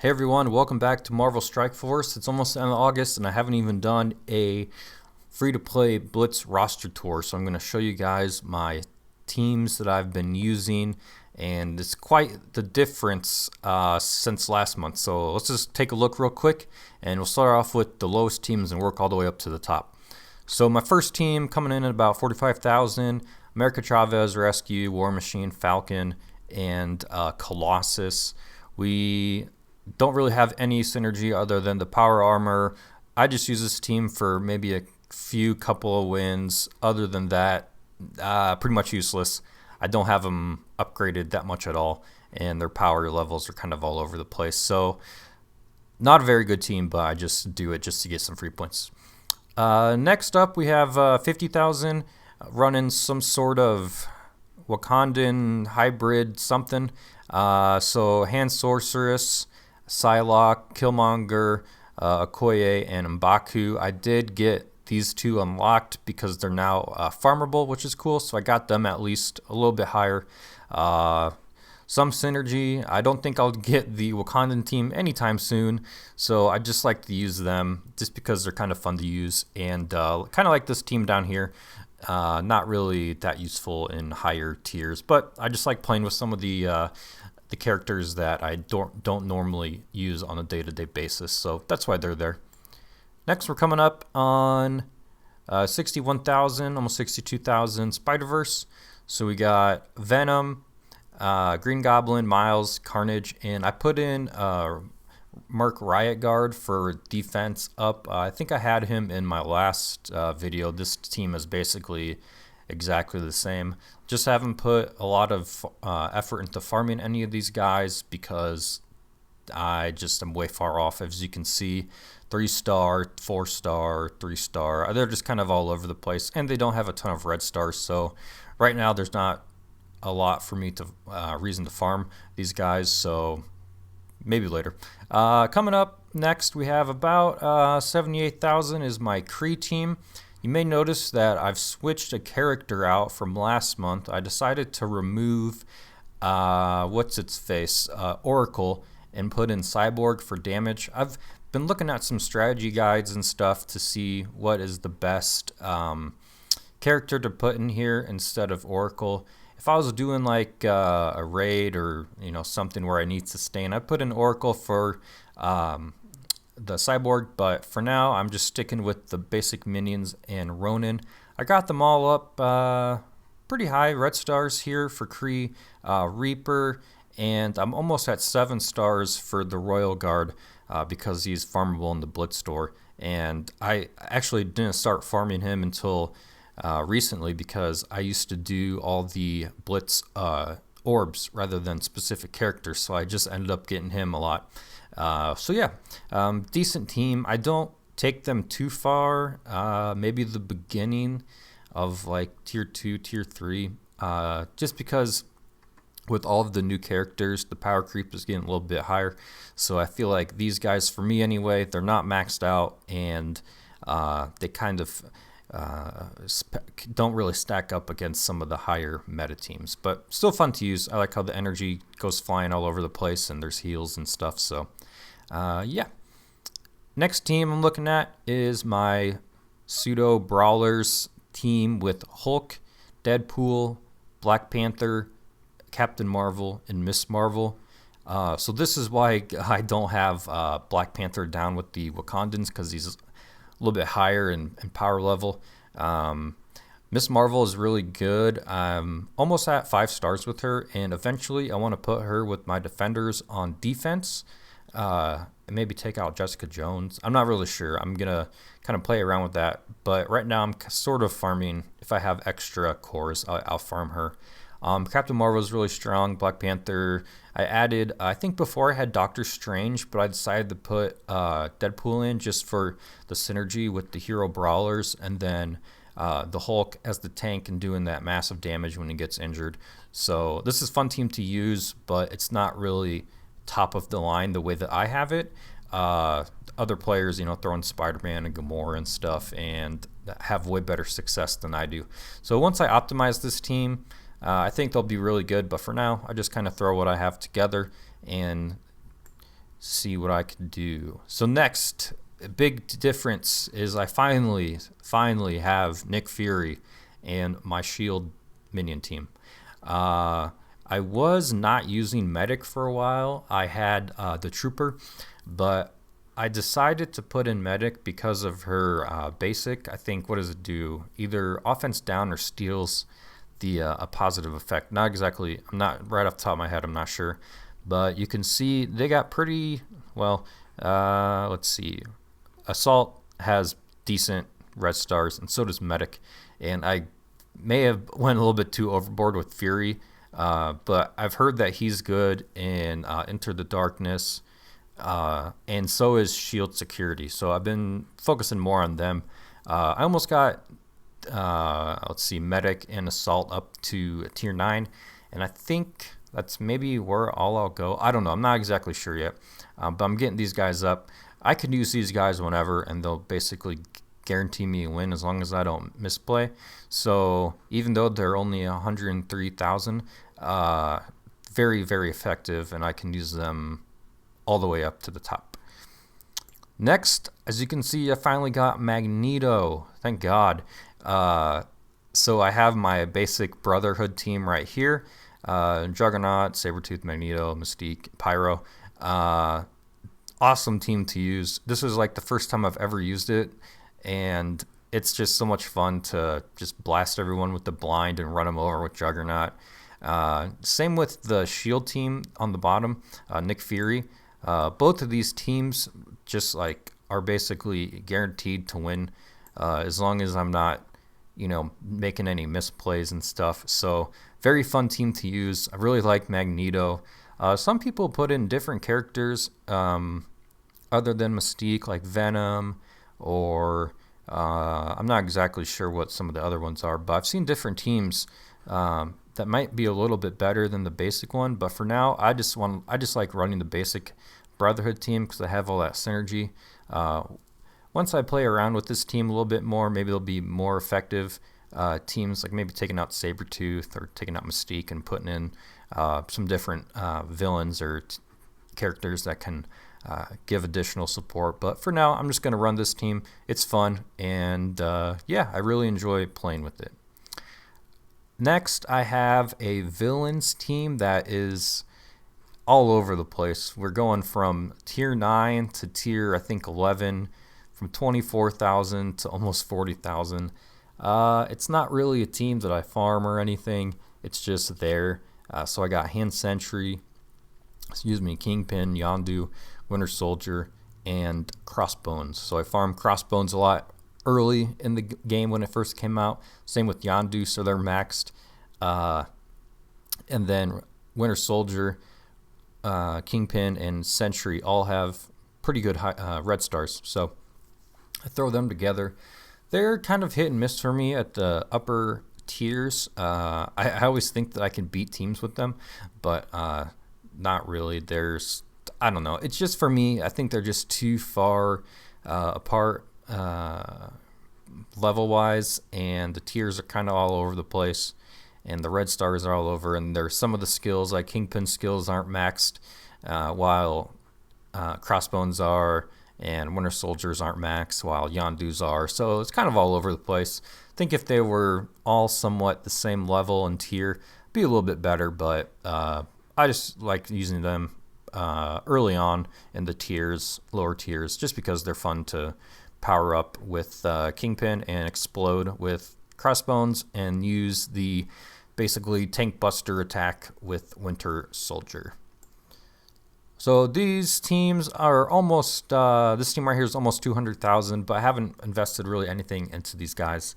Hey everyone, welcome back to Marvel Strike Force. It's almost the end of August and I haven't even done a free-to-play Blitz roster tour, so I'm going to show you guys my teams that I've been using, and it's quite the difference since last month. So let's just take a look real quick, and we'll start off with the lowest teams and work all the way up to the top. So my first team coming in at about 45,000, America Chavez, Rescue, War Machine, Falcon, and Colossus. We don't really have any synergy other than the power armor. I just use this team for maybe a few couple of wins. Other than that, pretty much useless. I don't have them upgraded that much at all, and their power levels are kind of all over the place. So not a very good team, but I just do it just to get some free points. Next up, we have 50,000 running some sort of Wakandan hybrid something. So Hand Sorceress, Psylocke, Killmonger, Okoye, and M'Baku. I did get these two unlocked because they're now farmable, which is cool. So I got them at least a little bit higher. Some synergy. I don't think I'll get the Wakandan team anytime soon, so I just like to use them just because they're kind of fun to use, and kind of like this team down here. Not really that useful in higher tiers, but I just like playing with some of the characters that I don't normally use on a day-to-day basis, so that's why they're there. Next, we're coming up on 61,000, almost 62,000 Spiderverse. So we got Venom, Green Goblin, Miles, Carnage, and I put in Mark Riot Guard for defense up. I think I had him in my last video. This team is basically exactly the same. Just haven't put a lot of effort into farming any of these guys because I just am way far off. As you can see, 3-star, 4-star, 3-star. They're just kind of all over the place, and they don't have a ton of red stars. So right now there's not a lot for me to reason to farm these guys. So maybe later. Coming up next, we have about 78,000 is my Kree team. You may notice that I've switched a character out from last month. I decided to remove what's-its-face, Oracle, and put in Cyborg for damage. I've been looking at some strategy guides and stuff to see what is the best character to put in here instead of Oracle. If I was doing like a raid or something where I need sustain, I put in Oracle for the Cyborg, but for now I'm just sticking with the basic minions and Ronin. I got them all up pretty high, red stars here for Kree, Reaper, and I'm almost at 7 stars for the Royal Guard because he's farmable in the Blitz store, and I actually didn't start farming him until recently because I used to do all the Blitz orbs rather than specific characters, so I just ended up getting him a lot. So yeah, decent team. I don't take them too far. Maybe the beginning of like tier 2, tier 3, just because with all of the new characters, the power creep is getting a little bit higher. So I feel like these guys, for me anyway, they're not maxed out, and they kind of don't really stack up against some of the higher meta teams, but still fun to use. I like how the energy goes flying all over the place and there's heals and stuff. So yeah, next team I'm looking at is my Pseudo Brawlers team with Hulk, Deadpool, Black Panther, Captain Marvel, and Miss Marvel. So this is why I don't have Black Panther down with the Wakandans, because he's a little bit higher in power level. Miss Marvel is really good. I'm almost at 5 stars with her, and eventually I want to put her with my defenders on defense, and maybe take out Jessica Jones. I'm not really sure. I'm gonna kind of play around with that, but right now I'm sort of farming. If I have extra cores, I'll farm her. Captain Marvel is really strong. Black Panther, I added, I think before I had Doctor Strange, but I decided to put Deadpool in just for the synergy with the hero brawlers, and then the Hulk as the tank and doing that massive damage when he gets injured. So this is a fun team to use, but it's not really top of the line the way that I have it. Other players, throwing Spiderman and Gamora and stuff, and have way better success than I do. So once I optimize this team, I think they'll be really good, but for now, I just kind of throw what I have together and see what I can do. So next, a big difference is I finally have Nick Fury and my Shield minion team. I was not using Medic for a while. I had the Trooper, but I decided to put in Medic because of her basic. I think, what does it do? Either offense down or steals the a positive effect. Not exactly, I'm not right off the top of my head, I'm not sure. But you can see they got pretty, well, let's see. Assault has decent red stars, and so does Medic. And I may have went a little bit too overboard with Fury, but I've heard that he's good in Enter the Darkness, and so is Shield Security. So I've been focusing more on them. I almost got, let's see, Medic and Assault up to tier 9, and I think that's maybe where all I'll go. I don't know. I'm not exactly sure yet, but I'm getting these guys up. I can use these guys whenever, and they'll basically guarantee me a win as long as I don't misplay. So even though they're only 103,000, very, very effective, and I can use them all the way up to the top. Next, as you can see, I finally got Magneto. Thank God. So I have my basic Brotherhood team right here. Juggernaut, Sabretooth, Magneto, Mystique, Pyro. Awesome team to use. This is like the first time I've ever used it, and it's just so much fun to just blast everyone with the blind and run them over with Juggernaut. Same with the Shield team on the bottom, Nick Fury. Both of these teams just like are basically guaranteed to win as long as I'm not, making any misplays and stuff. So very fun team to use. I really like Magneto. Some people put in different characters other than Mystique, like Venom, or I'm not exactly sure what some of the other ones are, but I've seen different teams that might be a little bit better than the basic one. But for now, I just like running the basic Brotherhood team because I have all that synergy. Once I play around with this team a little bit more, maybe they'll be more effective teams, like maybe taking out Sabretooth or taking out Mystique and putting in some different villains or characters that can give additional support. But for now, I'm just going to run this team. It's fun, and yeah, I really enjoy playing with it. Next, I have a villains team that is all over the place. We're going from tier 9 to tier, I think, 11, from 24,000 to almost 40,000. It's not really a team that I farm or anything. It's just there. So I got Hand Sentry, Kingpin, Yondu, Winter Soldier, and Crossbones. So I farmed Crossbones a lot early in the game when it first came out. Same with Yondu, so they're maxed. And then Winter Soldier, Kingpin, and Sentry all have pretty good red stars. So I throw them together. They're kind of hit and miss for me at the upper tiers. I always think that I can beat teams with them, but not really. I don't know. It's just for me, I think they're just too far apart level-wise, and the tiers are kind of all over the place, and the red stars are all over, and there's some of the skills, like Kingpin skills, aren't maxed, while Crossbones are, and Winter Soldiers aren't maxed, while Yondu's are. So it's kind of all over the place. I think if they were all somewhat the same level and tier, it'd be a little bit better, but I just like using them early on in the tiers, lower tiers, just because they're fun to power up with Kingpin and explode with Crossbones and use the basically tank buster attack with Winter Soldier. So these teams are almost, this team right here is almost 200,000, but I haven't invested really anything into these guys.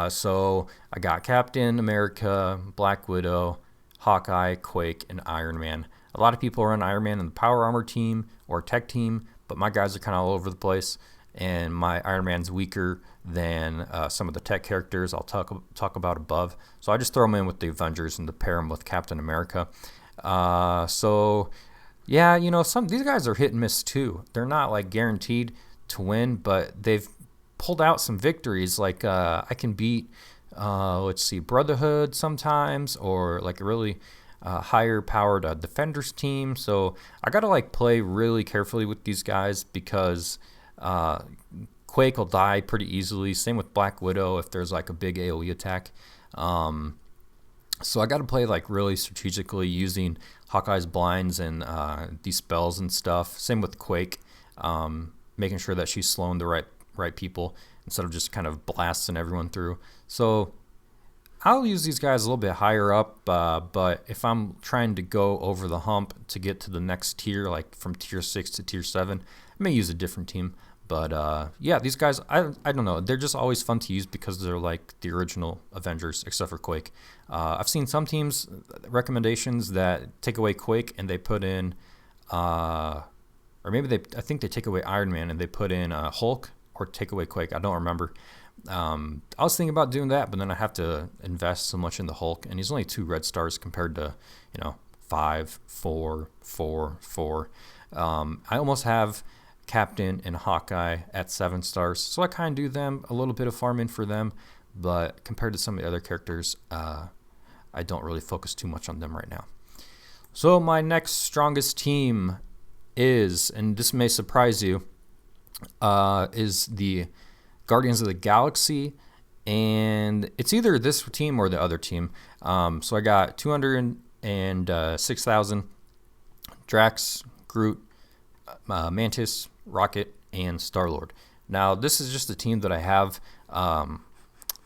So I got Captain America, Black Widow, Hawkeye, Quake, and Iron Man. A lot of people run Iron Man in the Power Armor team or Tech team, but my guys are kind of all over the place, and my Iron Man's weaker than some of the Tech characters I'll talk about above. So I just throw them in with the Avengers and pair them with Captain America. So yeah, these guys are hit and miss too. They're not like guaranteed to win, but they've pulled out some victories. Like I can beat, let's see, Brotherhood sometimes, or like really higher powered defenders team. So I gotta like play really carefully with these guys because Quake will die pretty easily. Same with Black Widow if there's like a big AoE attack. So I gotta play like really strategically using Hawkeye's blinds and these spells and stuff. Same with Quake, making sure that she's slowing the right people instead of just kind of blasting everyone through. So I'll use these guys a little bit higher up, but if I'm trying to go over the hump to get to the next tier, like from tier 6 to tier 7, I may use a different team. But yeah, these guys, I don't know. They're just always fun to use because they're like the original Avengers, except for Quake. I've seen some teams recommendations that take away Quake and they put in, or maybe I think they take away Iron Man and they put in Hulk, or take away Quake. I don't remember. I was thinking about doing that, but then I have to invest so much in the Hulk, and he's only 2 red stars compared to 5, 4, 4, 4. I almost have Captain and Hawkeye at 7 stars, so I kind of do them a little bit of farming for them, but compared to some of the other characters, I don't really focus too much on them right now. So my next strongest team is, and this may surprise you, is the Guardians of the Galaxy, and it's either this team or the other team. So I got 206,000 Drax, Groot, Mantis, Rocket, and Star-Lord. Now this is just a team that I have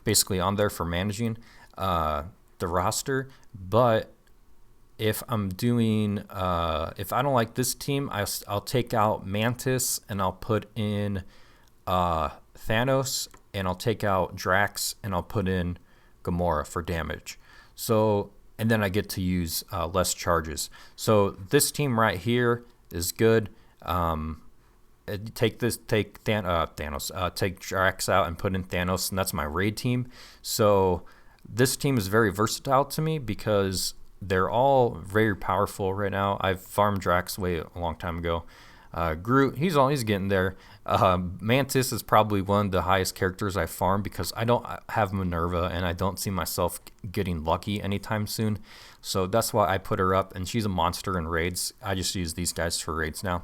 basically on there for managing the roster, but if I'm doing if I don't like this team, I'll take out Mantis and I'll put in Thanos, and I'll take out Drax and I'll put in Gamora for damage. So, and then I get to use less charges. So this team right here is good. Take Thanos, take Drax out and put in Thanos, and that's my raid team. So this team is very versatile to me because they're all very powerful right now. I've farmed Drax way a long time ago. Groot, he's getting there. Mantis is probably one of the highest characters I farm because I don't have Minerva and I don't see myself getting lucky anytime soon. So that's why I put her up, and she's a monster in raids. I just use these guys for raids now.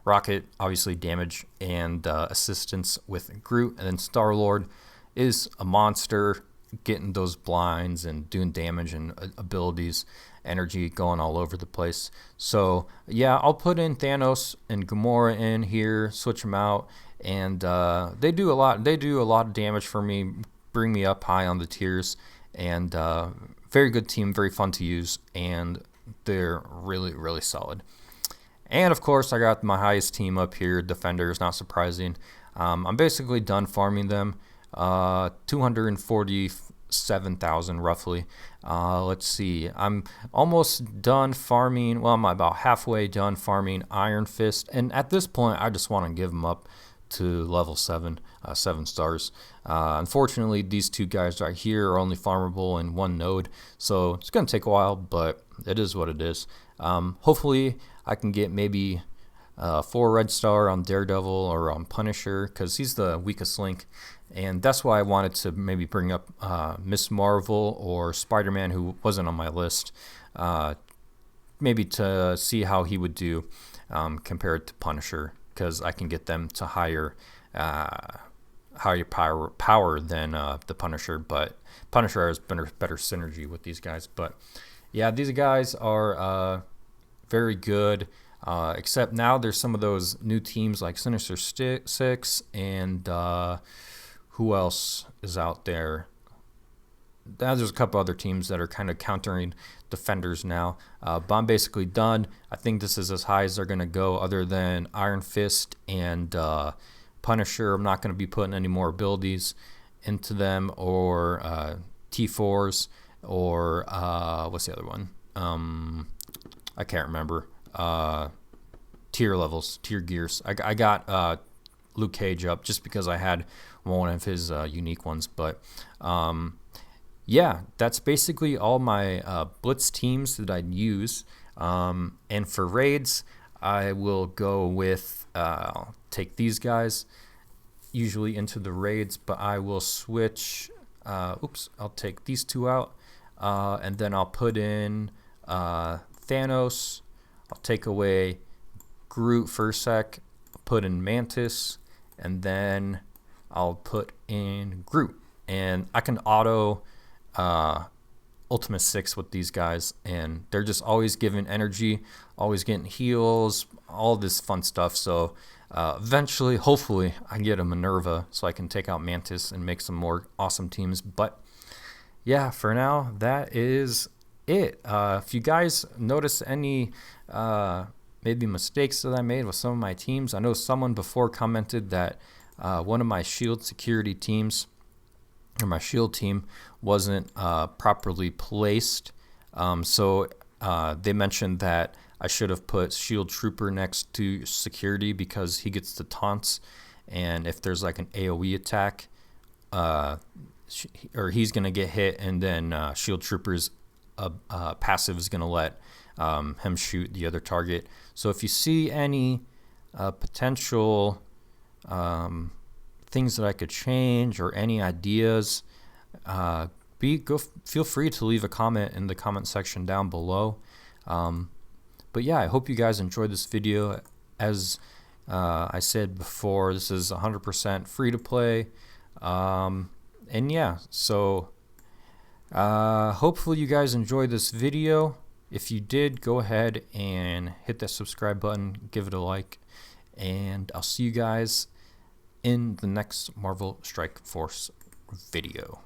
Rocket, obviously damage and assistance with Groot, and then Star-Lord is a monster, getting those blinds and doing damage and abilities, energy going all over the place. So yeah, I'll put in Thanos and Gamora in here, switch them out, and they do a lot of damage for me, bring me up high on the tiers, and very good team, very fun to use, and they're really solid. And of course I got my highest team up here, Defenders, not surprising. I'm basically done farming them. 247,000 roughly. Let's see, I'm almost done farming. Well, I'm about halfway done farming Iron Fist, and at this point I just want to give them up to level 7 stars. Unfortunately, these 2 guys right here are only farmable in 1 node, so it's gonna take a while, but it is what it is. Hopefully I can get maybe 4 red star on Daredevil or on Punisher, because he's the weakest link, and that's why I wanted to maybe bring up Miss Marvel or Spiderman, who wasn't on my list, maybe to see how he would do compared to Punisher, because I can get them to higher power than the Punisher, but Punisher has better synergy with these guys. But yeah, these guys are very good. Except now there's some of those new teams like Sinister Six and who else is out there? Now there's a couple other teams that are kind of countering Defenders now. But I'm basically done. I think this is as high as they're going to go, other than Iron Fist and Punisher. I'm not going to be putting any more abilities into them, or T4s, or what's the other one? I can't remember. Tier levels, tier gears. I got Luke Cage up just because I had one of his unique ones. But yeah, that's basically all my Blitz teams that I'd use. And for raids, I will go with take these guys usually into the raids, but I will switch. I'll take these 2 out, and then I'll put in Thanos. I'll take away Groot for a sec, put in Mantis, and then I'll put in Groot. And I can auto Ultimate 6 with these guys, and they're just always giving energy, always getting heals, all this fun stuff. So eventually, hopefully, I get a Minerva so I can take out Mantis and make some more awesome teams. But yeah, for now, that is it. If you guys notice any maybe mistakes that I made with some of my teams, I know someone before commented that one of my shield security teams, or my shield team, wasn't properly placed. So they mentioned that I should have put shield trooper next to security because he gets the taunts, and if there's like an AoE attack, or he's gonna get hit, and then shield trooper's passive is gonna let him shoot the other target. So if you see any potential things that I could change or any ideas, feel free to leave a comment in the comment section down below. But yeah, I hope you guys enjoyed this video. As I said before, this is 100% free to play. And yeah, so hopefully you guys enjoyed this video. If you did, go ahead and hit that subscribe button, give it a like, and I'll see you guys in the next Marvel Strike Force video.